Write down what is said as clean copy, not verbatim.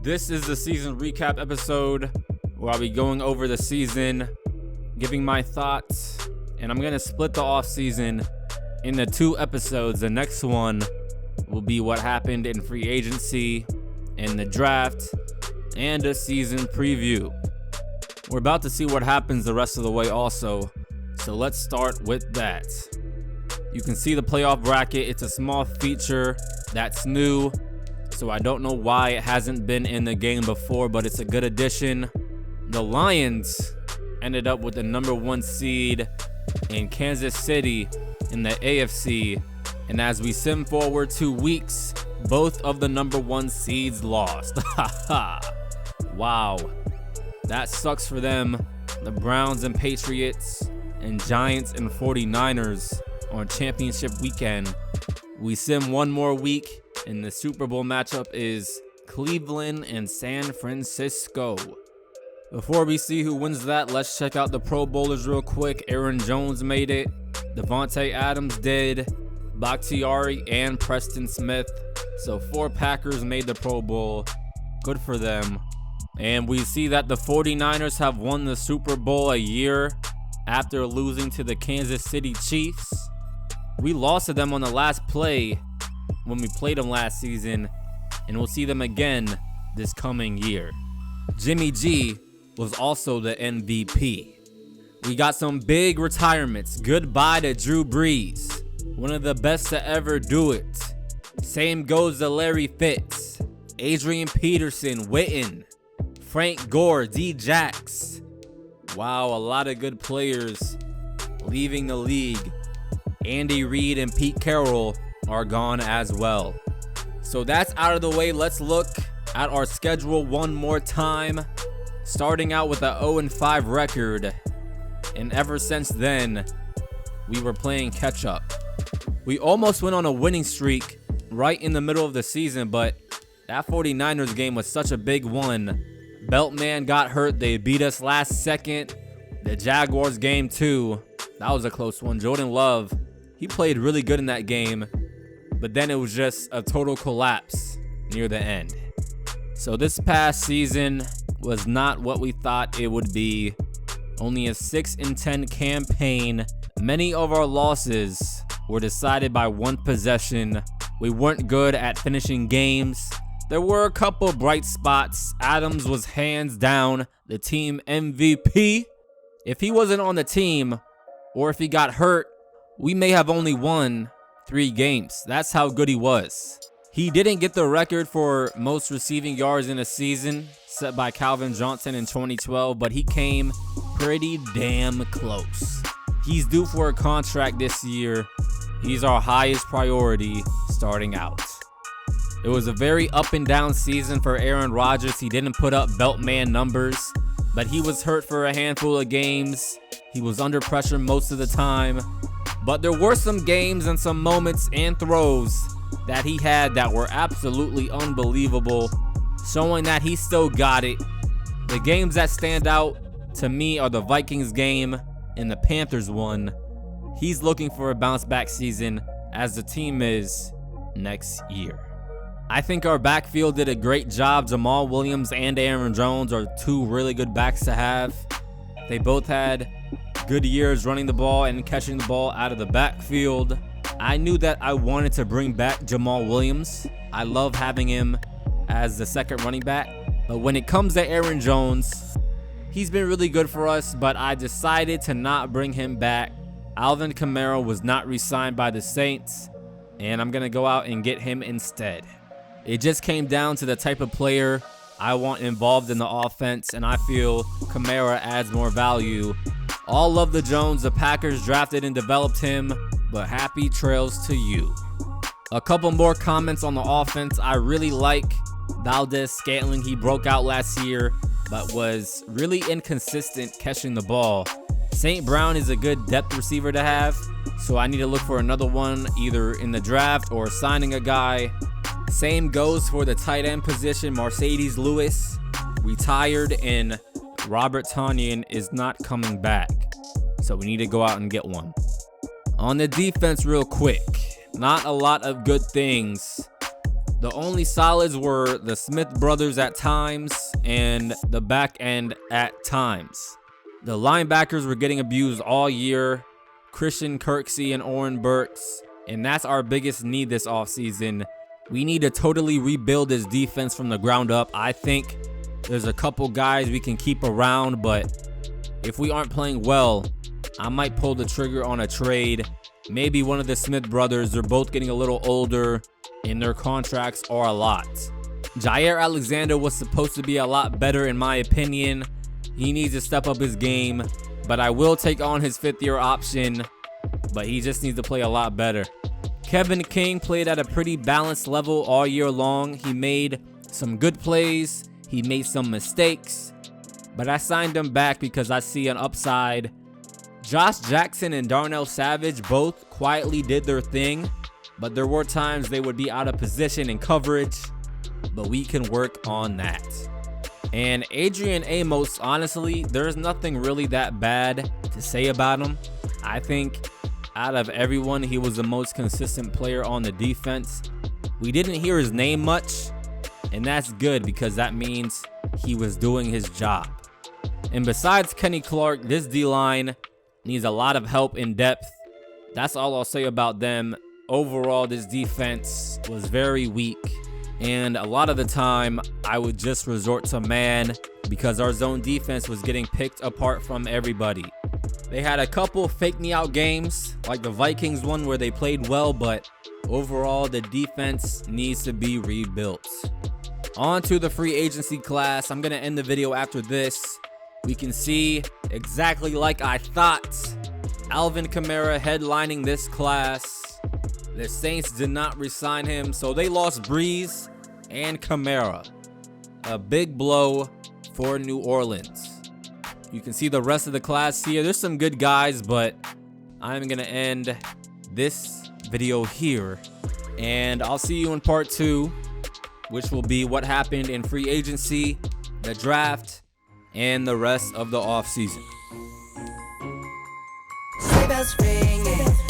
This is the season recap episode where I'll be going over the season, giving my thoughts, and I'm going to split the off season into 2 episodes. The next one will be what happened in free agency and the draft and a season preview. We're about to see what happens the rest of the way also, so let's start with that. You can see the playoff bracket. It's a small feature that's new, so I don't know why it hasn't been in the game before, but it's a good addition. The Lions ended up with the number 1 seed in Kansas City in the AFC, and as we sim forward 2 weeks, both of the number 1 seeds lost. Wow, that sucks for them. The Browns and Patriots and Giants and 49ers on championship weekend. We sim one more week, and the Super Bowl matchup is Cleveland and San Francisco. Before we see who wins that, let's check out the Pro Bowlers real quick. Aaron Jones made it. Devontae Adams did. Bakhtiari and Preston Smith. So 4 Packers made the Pro Bowl. Good for them. And we see that the 49ers have won the Super Bowl a year after losing to the Kansas City Chiefs. We lost to them on the last play when we played them last season, and we'll see them again this coming year. Jimmy G was also the MVP. We got some big retirements. Goodbye to Drew Brees, one of the best to ever do it. Same goes to Larry Fitz, Adrian Peterson, Witten, Frank Gore, D-Jax. Wow, a lot of good players leaving the league. Andy Reid and Pete Carroll are gone as well. So that's out of the way. Let's look at our schedule one more time. Starting out with a 0-5 record. And ever since then, we were playing catch up. We almost went on a winning streak right in the middle of the season, but that 49ers game was such a big one. Beltman got hurt. They beat us last second. The Jaguars game too. That was a close one. Jordan Love, he played really good in that game, but then it was just a total collapse near the end. So this past season was not what we thought it would be. Only a 6-10 campaign. Many of our losses were decided by 1 possession. We weren't good at finishing games. There were a couple bright spots. Adams was hands down the team MVP. If he wasn't on the team, or if he got hurt, we may have only won 3 games. That's how good he was. He didn't get the record for most receiving yards in a season, set by Calvin Johnson in 2012, but he came pretty damn close. He's due for a contract this year. He's our highest priority starting out. It was a very up and down season for Aaron Rodgers. He didn't put up Beltman numbers, but he was hurt for a handful of games. He was under pressure most of the time. But there were some games and some moments and throws that he had that were absolutely unbelievable, showing that he still got it. The games that stand out to me are the Vikings game and the Panthers one. He's looking for a bounce back season, as the team is next year. I think our backfield did a great job. Jamal Williams and Aaron Jones are 2 really good backs to have. They both had good years running the ball and catching the ball out of the backfield. I knew that I wanted to bring back Jamal Williams. I love having him as the second running back. But when it comes to Aaron Jones, he's been really good for us, but I decided to not bring him back. Alvin Kamara was not re-signed by the Saints, and I'm going to go out and get him instead. It just came down to the type of player I want involved in the offense, and I feel Kamara adds more value. All love the Jones. The Packers drafted and developed him, but happy trails to you. A couple more comments on the offense. I really like Valdez-Scantling. He broke out last year, but was really inconsistent catching the ball. St. Brown is a good depth receiver to have, so I need to look for another one either in the draft or signing a guy. Same goes for the tight end position. Mercedes Lewis retired, and Robert Tonyan is not coming back, so we need to go out and get one. On the defense real quick, not a lot of good things. The only solids were the Smith brothers at times and the back end at times. The linebackers were getting abused all year, Christian Kirksey and Oren Burks, and that's our biggest need this offseason. We need to totally rebuild this defense from the ground up. I think there's a couple guys we can keep around, but if we aren't playing well, I might pull the trigger on a trade. Maybe one of the Smith brothers. They're both getting a little older, and their contracts are a lot. Jair Alexander was supposed to be a lot better in my opinion. He needs to step up his game, but I will take on his 5th-year option, but he just needs to play a lot better. Kevin King played at a pretty balanced level all year long. He made some good plays, he made some mistakes, but I signed him back because I see an upside. Josh Jackson and Darnell Savage both quietly did their thing, but there were times they would be out of position in coverage, but we can work on that. And Adrian Amos, honestly, there's nothing really that bad to say about him. I think out of everyone, he was the most consistent player on the defense. We didn't hear his name much, and that's good because that means he was doing his job. And besides Kenny Clark, this D-line needs a lot of help in depth. That's all I'll say about them. Overall, this defense was very weak, and a lot of the time I would just resort to man because our zone defense was getting picked apart from everybody. They had a couple fake me out games like the Vikings one where they played well, but overall the defense needs to be rebuilt. On to the free agency class. I'm gonna end the video after this. We can see exactly like I thought, Alvin Kamara headlining this class. The Saints did not re-sign him, so they lost Breeze and Kamara. A big blow for New Orleans. You can see the rest of the class here. There's some good guys, but I'm going to end this video here. And I'll see you in part 2, which will be what happened in free agency, the draft, and the rest of the offseason. Say bells ringing.